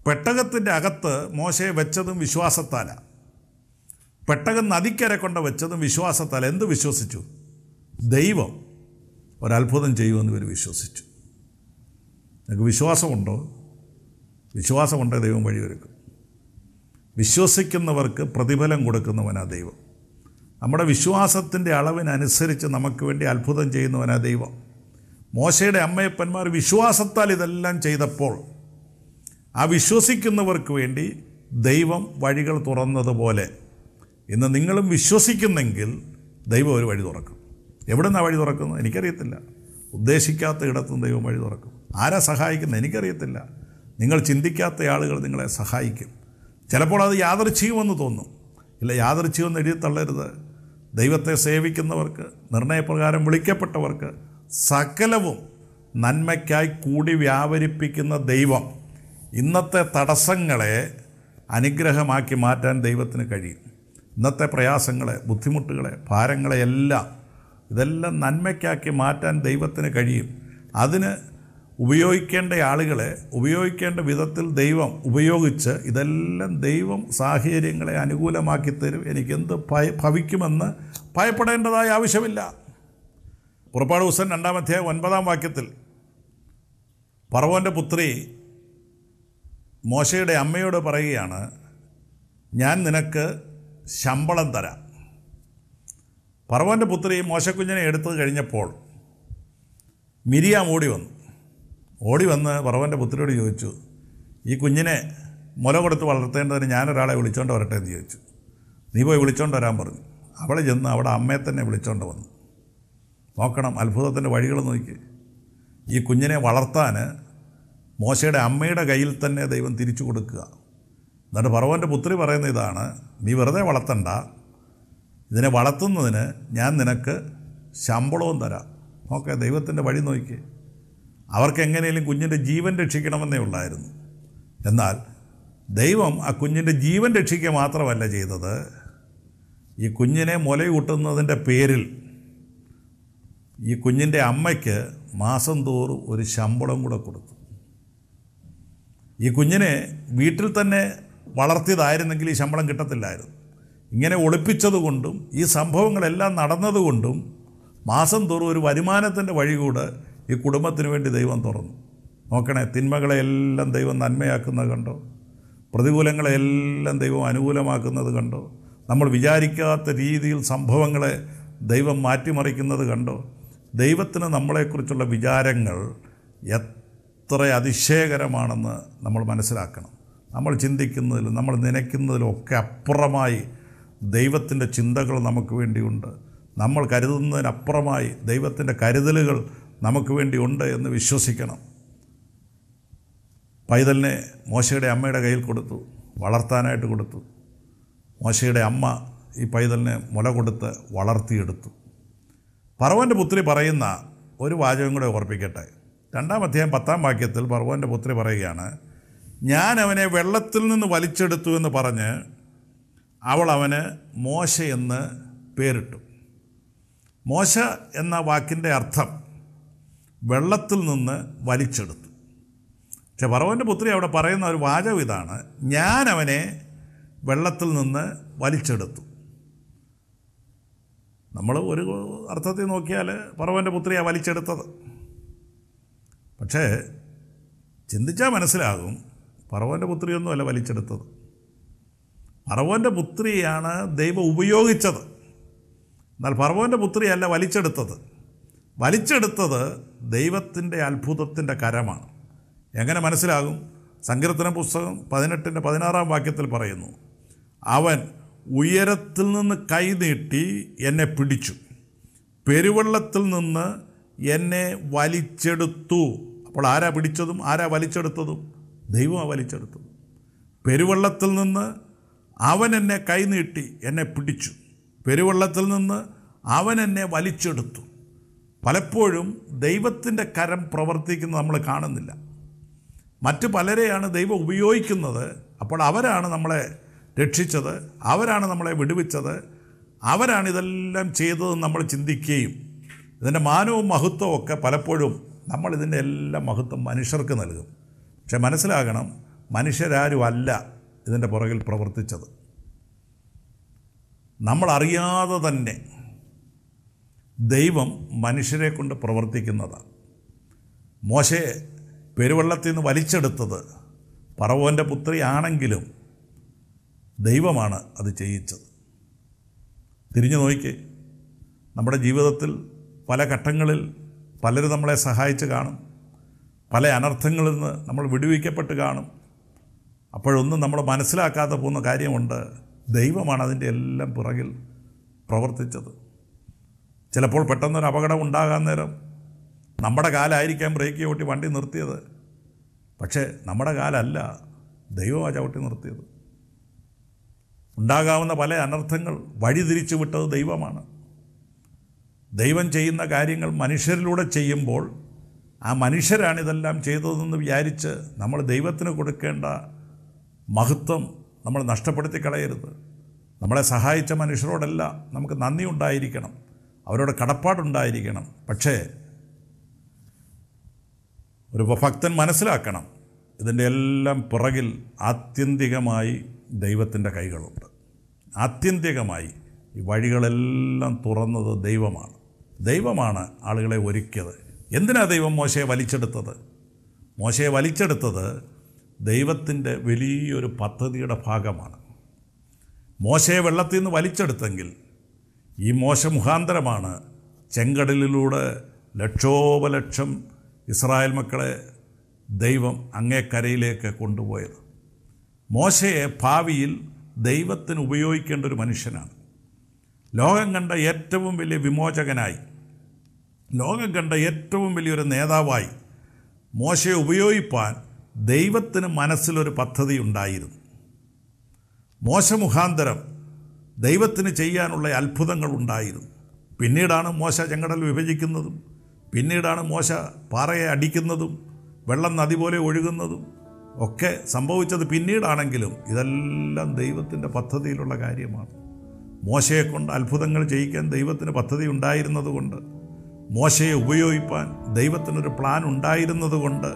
S2: പെട്ടകത്തിൻ്റെ അകത്ത് മോശയെ വെച്ചതും വിശ്വാസത്താലാണ്. പെട്ടകം നദിക്കരെ കൊണ്ട് വെച്ചതും വിശ്വാസത്താൽ. എന്ത് വിശ്വസിച്ചു? ദൈവം ഒരത്ഭുതം ചെയ്യുമെന്ന് ഇവർ വിശ്വസിച്ചു. നിങ്ങൾക്ക് വിശ്വാസമുണ്ടോ? വിശ്വാസമുണ്ടെങ്കിൽ ദൈവം വഴിയൊരുക്കും. വിശ്വസിക്കുന്നവർക്ക് പ്രതിഫലം കൊടുക്കുന്നവനാ ദൈവം. നമ്മുടെ വിശ്വാസത്തിൻ്റെ അളവിനനുസരിച്ച് നമുക്ക് വേണ്ടി അത്ഭുതം ചെയ്യുന്നവനാ ദൈവം. മോശയുടെ അമ്മയപ്പന്മാർ വിശ്വാസത്താൽ ഇതെല്ലാം ചെയ്തപ്പോൾ ആ വിശ്വസിക്കുന്നവർക്ക് വേണ്ടി ദൈവം വഴികൾ തുറന്നതുപോലെ ഇന്ന് നിങ്ങളും വിശ്വസിക്കുന്നെങ്കിൽ ദൈവം ഒരു വഴി തുറക്കും. എവിടെ നിന്നാണ് വഴി തുറക്കുന്നത്? എനിക്കറിയത്തില്ല. ഉദ്ദേശിക്കാത്ത ഇടത്തും ദൈവം വഴി തുറക്കും. ആരാ സഹായിക്കുന്നത്? എനിക്കറിയത്തില്ല. നിങ്ങൾ ചിന്തിക്കാത്ത ആളുകൾ നിങ്ങളെ സഹായിക്കും. ചിലപ്പോൾ അത് യാദൃച്ഛികമെന്ന് തോന്നും. ഇല്ല, യാദൃച്ഛികമെന്ന് എഴുതി തള്ളരുത്. ദൈവത്തെ സേവിക്കുന്നവർക്ക്, നിർണയപ്രകാരം വിളിക്കപ്പെട്ടവർക്ക് സകലവും നന്മയ്ക്കായി കൂടി വ്യാപരിപ്പിക്കുന്ന ദൈവം ഇന്നത്തെ തടസ്സങ്ങളെ അനുഗ്രഹമാക്കി മാറ്റാൻ ദൈവത്തിന് കഴിയും. ഇന്നത്തെ പ്രയാസങ്ങളെ, ബുദ്ധിമുട്ടുകളെ, ഭാരങ്ങളെ ഇതെല്ലാം നന്മയ്ക്കാക്കി മാറ്റാൻ ദൈവത്തിന് കഴിയും. അതിന് ഉപയോഗിക്കേണ്ട ആളുകളെ ഉപയോഗിക്കേണ്ട വിധത്തിൽ ദൈവം ഉപയോഗിച്ച് ഇതെല്ലാം ദൈവം സാഹചര്യങ്ങളെ അനുകൂലമാക്കി തരും. എനിക്കെന്ത് ഭവിക്കുമെന്ന് ഭയപ്പെടേണ്ടതായ ആവശ്യമില്ല. പുറപ്പാട് പുസ്തകം 2-ാം അധ്യായം 9-ാം വാക്യത്തിൽ ഫറവോൻ്റെ പുത്രി മോശയുടെ അമ്മയോട് പറയുകയാണ്, ഞാൻ നിനക്ക് ശമ്പളം തരാം. ഫറവോൻ്റെ പുത്രി മോശക്കുഞ്ഞിനെ എടുത്തു കഴിഞ്ഞപ്പോൾ മിരിയാം ഓടി വന്ന് ഫറവോൻ്റെ പുത്രിയോട് ചോദിച്ചു, ഈ കുഞ്ഞിനെ മുല കൊടുത്ത് വളർത്തേണ്ടതിന് ഞാനൊരാളെ വിളിച്ചോണ്ട് വരട്ടെ എന്ന് ചോദിച്ചു. നീ പോയി വിളിച്ചോണ്ട് വരാൻ പറഞ്ഞു. അവളെ ചെന്ന് അവിടെ അമ്മയെ തന്നെ വിളിച്ചോണ്ട് വന്നു. നോക്കണം അത്ഭുതത്തിൻ്റെ വഴികൾ നോക്കി. ഈ കുഞ്ഞിനെ വളർത്താൻ മോശയുടെ അമ്മയുടെ കയ്യിൽ തന്നെ ദൈവം തിരിച്ചു കൊടുക്കുക. എന്നിട്ട് ഫറവോൻ്റെ പുത്രി പറയുന്ന ഇതാണ്, നീ വെറുതെ വളർത്തണ്ട, ഇതിനെ വളർത്തുന്നതിന് ഞാൻ നിനക്ക് ശമ്പളവും തരാം. നോക്കെ ദൈവത്തിൻ്റെ വഴി നോക്കി. അവർക്ക് എങ്ങനെയും കുഞ്ഞിൻ്റെ ജീവൻ രക്ഷിക്കണമെന്നേ ഉള്ളായിരുന്നു. എന്നാൽ ദൈവം ആ കുഞ്ഞിൻ്റെ ജീവൻ രക്ഷിക്കുക മാത്രമല്ല ചെയ്തത്, ഈ കുഞ്ഞിനെ മുലയൂട്ടുന്നതിൻ്റെ പേരിൽ ഈ കുഞ്ഞിൻ്റെ അമ്മയ്ക്ക് മാസം തോറും ഒരു ശമ്പളം കൂടെ കൊടുത്തു. ഈ കുഞ്ഞിനെ വീട്ടിൽ തന്നെ വളർത്തിയതായിരുന്നെങ്കിൽ ഈ ശമ്പളം കിട്ടത്തില്ലായിരുന്നു. ഇങ്ങനെ ഒളിപ്പിച്ചതുകൊണ്ടും ഈ സംഭവങ്ങളെല്ലാം നടന്നതുകൊണ്ടും മാസം തോറും ഒരു വരുമാനത്തിൻ്റെ വഴി കൂടെ ഈ കുടുംബത്തിന് വേണ്ടി ദൈവം തുറന്നു. നോക്കണേ, തിന്മകളെയെല്ലാം ദൈവം നന്മയാക്കുന്നത് കണ്ടോ? പ്രതികൂലങ്ങളെല്ലാം ദൈവം അനുകൂലമാക്കുന്നത് കണ്ടോ? നമ്മൾ വിചാരിക്കാത്ത രീതിയിൽ സംഭവങ്ങളെ ദൈവം മാറ്റിമറിക്കുന്നത് കണ്ടോ? ദൈവത്തിന് നമ്മളെക്കുറിച്ചുള്ള വിചാരങ്ങൾ എത്ര അതിശയകരമാണെന്ന് നമ്മൾ മനസ്സിലാക്കണം. നമ്മൾ ചിന്തിക്കുന്നതിലും നമ്മൾ നനയ്ക്കുന്നതിലും ഒക്കെ അപ്പുറമായി ദൈവത്തിൻ്റെ ചിന്തകൾ നമുക്ക് വേണ്ടിയുണ്ട്. നമ്മൾ കരുതുന്നതിനപ്പുറമായി ദൈവത്തിൻ്റെ കരുതലുകൾ നമുക്ക് വേണ്ടിയുണ്ട് എന്ന് വിശ്വസിക്കണം. പൈതലിനെ മോശയുടെ അമ്മയുടെ കയ്യിൽ കൊടുത്തു, വളർത്താനായിട്ട് കൊടുത്തു. മോശയുടെ അമ്മ ഈ പൈതലിനെ മുല കൊടുത്ത് വളർത്തിയെടുത്തു. ഫറവോൻ്റെ പുത്രി പറയുന്ന ഒരു വാചകം കൂടെ ഓർപ്പിക്കട്ടെ. 2-ാം അധ്യായം 10-ാം വാക്യത്തിൽ ഫറവോൻ്റെ പുത്രി പറയുകയാണ്, ഞാൻ അവനെ വെള്ളത്തിൽ നിന്ന് വലിച്ചെടുത്തു എന്ന് പറഞ്ഞ് അവൾ അവന് മോശ എന്ന് പേരിട്ടു. മോശ എന്ന വാക്കിൻ്റെ അർത്ഥം വെള്ളത്തിൽ നിന്ന് വലിച്ചെടുത്തു. പക്ഷെ ഫറവോൻ്റെ പുത്രി അവിടെ പറയുന്ന ഒരു വാചകം ഇതാണ്, ഞാൻ അവനെ വെള്ളത്തിൽ നിന്ന് വലിച്ചെടുത്തു. നമ്മൾ ഒരു അർത്ഥത്തിൽ നോക്കിയാൽ ഫറവോൻ്റെ പുത്രിയാണ് വലിച്ചെടുത്തത്. പക്ഷേ ചിന്തിച്ചാൽ മനസ്സിലാകും, ഫറവോൻ്റെ പുത്രിയൊന്നുമല്ല വലിച്ചെടുത്തത്. ഫറവോൻ്റെ പുത്രിയാണ് ദൈവം ഉപയോഗിച്ചത്. എന്നാൽ ഫറവോൻ്റെ പുത്രിയല്ല വലിച്ചെടുത്തത് ദൈവത്തിൻ്റെ അത്ഭുതത്തിൻ്റെ കരമാണ്. എങ്ങനെ മനസ്സിലാകും? സങ്കീർത്തന പുസ്തകം 18-ന്റെ 16-ാം വാക്യത്തിൽ പറയുന്നു, അവൻ ഉയരത്തിൽ നിന്ന് കൈ നീട്ടി എന്നെ പിടിച്ചു, പെരുവെള്ളത്തിൽ നിന്ന് എന്നെ വലിച്ചെടുത്തു. അപ്പോൾ ആരാ പിടിച്ചതും ആരാ വലിച്ചെടുത്തതും? ദൈവമാണ് വലിച്ചെടുത്തത്. പെരുവെള്ളത്തിൽ നിന്ന് അവൻ എന്നെ കൈനീട്ടി എന്നെ പിടിച്ചു. പെരുവെള്ളത്തിൽ നിന്ന് അവൻ എന്നെ വലിച്ചെടുത്തു. പലപ്പോഴും ദൈവത്തിൻ്റെ കരം പ്രവർത്തിക്കുന്നത് നമ്മൾ കാണുന്നില്ല. മറ്റു പലരെയാണ് ദൈവം ഉപയോഗിക്കുന്നത്. അപ്പോൾ അവരാണ് നമ്മളെ രക്ഷിച്ചത്, അവരാണ് നമ്മളെ വിടുവിച്ചത്, അവരാണ് ഇതെല്ലാം ചെയ്തതെന്ന് നമ്മൾ ചിന്തിക്കുകയും ഇതിൻ്റെ മാനവും മഹത്വവും ഒക്കെ പലപ്പോഴും നമ്മൾ ഇതിൻ്റെ എല്ലാം മഹത്വം മനുഷ്യർക്ക് നൽകും. പക്ഷെ മനസ്സിലാകണം, മനുഷ്യരാരും അല്ല ഇതിൻ്റെ പുറകിൽ പ്രവർത്തിച്ചത്. നമ്മളറിയാതെ തന്നെ ദൈവം മനുഷ്യരെ കൊണ്ട് പ്രവർത്തിക്കുന്നതാണ്. മോശയെ പെരുവെള്ളത്തിൽ നിന്ന് വലിച്ചെടുത്തത് ഫറവോൻ്റെ പുത്രിയാണെങ്കിലും ദൈവമാണ് അത് ചെയ്യിച്ചത്. തിരിഞ്ഞു നോക്കിക്കേ, നമ്മുടെ ജീവിതത്തിൽ പല ഘട്ടങ്ങളിൽ പലരും നമ്മളെ സഹായിച്ച് കാണും, പല അനർത്ഥങ്ങളിൽ നിന്ന് നമ്മൾ വിടുവിക്കപ്പെട്ട് കാണും. അപ്പോഴൊന്നും നമ്മൾ മനസ്സിലാക്കാതെ പോകുന്ന കാര്യമുണ്ട്, ദൈവമാണ് അതിൻ്റെ എല്ലാം പുറകിൽ പ്രവർത്തിച്ചത്. ചിലപ്പോൾ പെട്ടെന്നൊരു അപകടം ഉണ്ടാകാൻ നേരം നമ്മുടെ കാലായിരിക്കാം ബ്രേക്ക് ചവിട്ടി വണ്ടി നിർത്തിയത്, പക്ഷേ നമ്മുടെ കാലല്ല, ദൈവമാണ് ചവിട്ടി നിർത്തിയത്. ഉണ്ടാകാവുന്ന പല അനർത്ഥങ്ങൾ വഴിതിരിച്ചു വിട്ടത് ദൈവമാണ്. ദൈവം ചെയ്യുന്ന കാര്യങ്ങൾ മനുഷ്യരിലൂടെ ചെയ്യുമ്പോൾ ആ മനുഷ്യരാണ് ഇതെല്ലാം ചെയ്തതെന്ന് വിചാരിച്ച് നമ്മൾ ദൈവത്തിന് കൊടുക്കേണ്ട മഹത്വം നമ്മൾ നഷ്ടപ്പെടുത്തി കളയരുത്. നമ്മളെ സഹായിച്ച മനുഷ്യരോടെല്ലാം നമുക്ക് നന്ദി ഉണ്ടായിരിക്കണം, അവരോട് കടപ്പാടുണ്ടായിരിക്കണം. പക്ഷേ ഒരു ഭക്തൻ മനസ്സിലാക്കണം, ഇതിൻ്റെ എല്ലാം പുറകിൽ ആത്യന്തികമായി ദൈവത്തിൻ്റെ കൈകളുണ്ട്. ആത്യന്തികമായി ഈ വഴികളെല്ലാം തുറന്നത് ദൈവമാണ്. ദൈവമാണ് ആളുകളെ ഒരുക്കിയത്. എന്തിനാണ് ദൈവം മോശയെ വലിച്ചെടുത്തത്? മോശയെ വലിച്ചെടുത്തത് ദൈവത്തിൻ്റെ വലിയൊരു പദ്ധതിയുടെ ഭാഗമാണ്. മോശയെ വെള്ളത്തിൽ നിന്ന് വലിച്ചെടുത്തെങ്കിൽ ഈ മോശ മുഖാന്തരമാണ് ചെങ്കടലിലൂടെ ലക്ഷോപലക്ഷം ഇസ്രായേൽ മക്കളെ ദൈവം അങ്ങേക്കരയിലേക്ക് കൊണ്ടുപോയത്. മോശയെ ഭാവിയിൽ ദൈവത്തിന് ഉപയോഗിക്കേണ്ട ഒരു മനുഷ്യനാണ്. ലോകം കണ്ട ഏറ്റവും വലിയ വിമോചകനായി, ലോകം കണ്ട ഏറ്റവും വലിയൊരു നേതാവായി മോശയെ ഉപയോഗിപ്പാൻ ദൈവത്തിന് മനസ്സിലൊരു പദ്ധതി ഉണ്ടായിരുന്നു. മോശ മുഖാന്തരം ദൈവത്തിന് ചെയ്യാനുള്ള അത്ഭുതങ്ങൾ ഉണ്ടായിരുന്നു. പിന്നീടാണ് മോശ ചെങ്കടൽ വിഭജിക്കുന്നതും, പിന്നീടാണ് മോശ പാറയെ അടിക്കുന്നതും വെള്ളം നദി പോലെ ഒഴുകുന്നതും ഒക്കെ സംഭവിച്ചത് പിന്നീടാണെങ്കിലും ഇതെല്ലാം ദൈവത്തിൻ്റെ പദ്ധതിയിലുള്ള കാര്യമാണ്. മോശയെക്കൊണ്ട് അത്ഭുതങ്ങൾ ചെയ്യിക്കാൻ ദൈവത്തിന് പദ്ധതി ഉണ്ടായിരുന്നതുകൊണ്ട്, മോശയെ ഉപയോഗിപ്പാൻ ദൈവത്തിനൊരു പ്ലാൻ ഉണ്ടായിരുന്നതുകൊണ്ട്,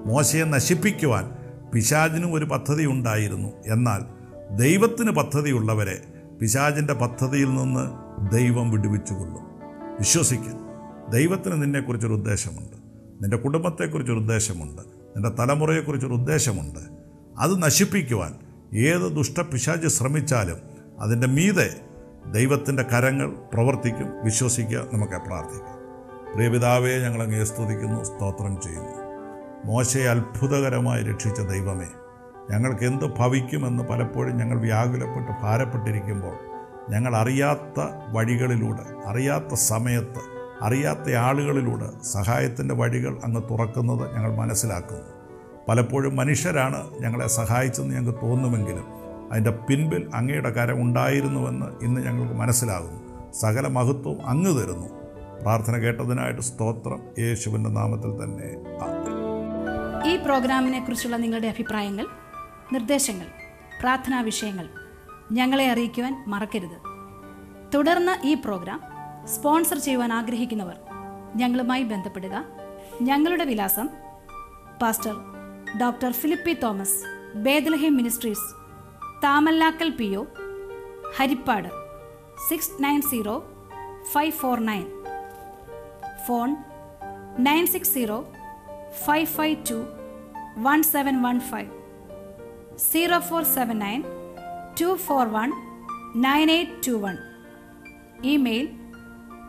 S2: മോശയെ നശിപ്പിക്കുവാൻ പിശാചിനും ഒരു പദ്ധതി ഉണ്ടായിരുന്നു. എന്നാൽ ദൈവത്തിന് പദ്ധതിയുള്ളവരെ പിശാചിൻ്റെ പദ്ധതിയിൽ നിന്ന് ദൈവം വിടുവിച്ചുകൊള്ളും. വിശ്വസിക്കാൻ, ദൈവത്തിന് നിന്നെക്കുറിച്ചൊരു ഉദ്ദേശമുണ്ട്, നിൻ്റെ കുടുംബത്തെക്കുറിച്ചൊരു ഉദ്ദേശമുണ്ട്, നിൻ്റെ തലമുറയെക്കുറിച്ചൊരു ഉദ്ദേശമുണ്ട്. അത് നശിപ്പിക്കുവാൻ ഏത് ദുഷ്ടപിശാച് ശ്രമിച്ചാലും അതിൻ്റെ മീതെ ദൈവത്തിൻ്റെ കരങ്ങൾ പ്രവർത്തിക്കും. വിശ്വസിക്കുക, നമുക്ക് പ്രാർത്ഥിക്കാം. പ്രിയപിതാവേ, ഞങ്ങളങ്ങേ സ്തുതിക്കുന്നു, സ്തോത്രം ചെയ്യുന്നു. മോശയെ അത്ഭുതകരമായി രക്ഷിച്ച ദൈവമേ, ഞങ്ങൾക്ക് എന്ത് ഭവിക്കുമെന്ന് പലപ്പോഴും ഞങ്ങൾ വ്യാകുലപ്പെട്ട് ഭാരപ്പെട്ടിരിക്കുമ്പോൾ ഞങ്ങൾ അറിയാത്ത വഴികളിലൂടെ, അറിയാത്ത സമയത്ത്, അറിയാത്ത ആളുകളിലൂടെ സഹായത്തിൻ്റെ വഴികൾ അങ്ങ് തുറക്കുന്നത് ഞങ്ങൾ മനസ്സിലാക്കുന്നു. പലപ്പോഴും മനുഷ്യരാണ് ഞങ്ങളെ സഹായിച്ചെന്ന് ഞങ്ങൾക്ക് തോന്നുമെങ്കിലും അതിൻ്റെ പിൻപിൽ അങ്ങയുടെ കരം ഉണ്ടായിരുന്നുവെന്ന് ഇന്ന് ഞങ്ങൾക്ക് മനസ്സിലാകുന്നു. സകല മഹത്വവും അങ്ങ് തരുന്നു. പ്രാർത്ഥന കേട്ടതിനായിട്ട് സ്തോത്രം, യേശുവിൻ്റെ നാമത്തിൽ തന്നെ ആമേൻ.
S1: ഈ പ്രോഗ്രാമിനെ കുറിച്ചുള്ള നിങ്ങളുടെ അഭിപ്രായങ്ങൾ, നിർദ്ദേശങ്ങൾ, പ്രാർത്ഥനാ വിഷയങ്ങൾ ഞങ്ങളെ അറിയിക്കുവാൻ മറക്കരുത്. തുടർന്ന് ഈ പ്രോഗ്രാം സ്പോൺസർ ചെയ്യുവാൻ ആഗ്രഹിക്കുന്നവർ ഞങ്ങളുമായി ബന്ധപ്പെടുക. ഞങ്ങളുടെ വിലാസം: pastor doctor Philippi Thomas, Bethlehem ministries, Thamallakkal PO, Haripad 690549. Phone 9605521715, 0479241981. Email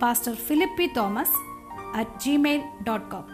S1: pastorphilippithomas@gmail.com.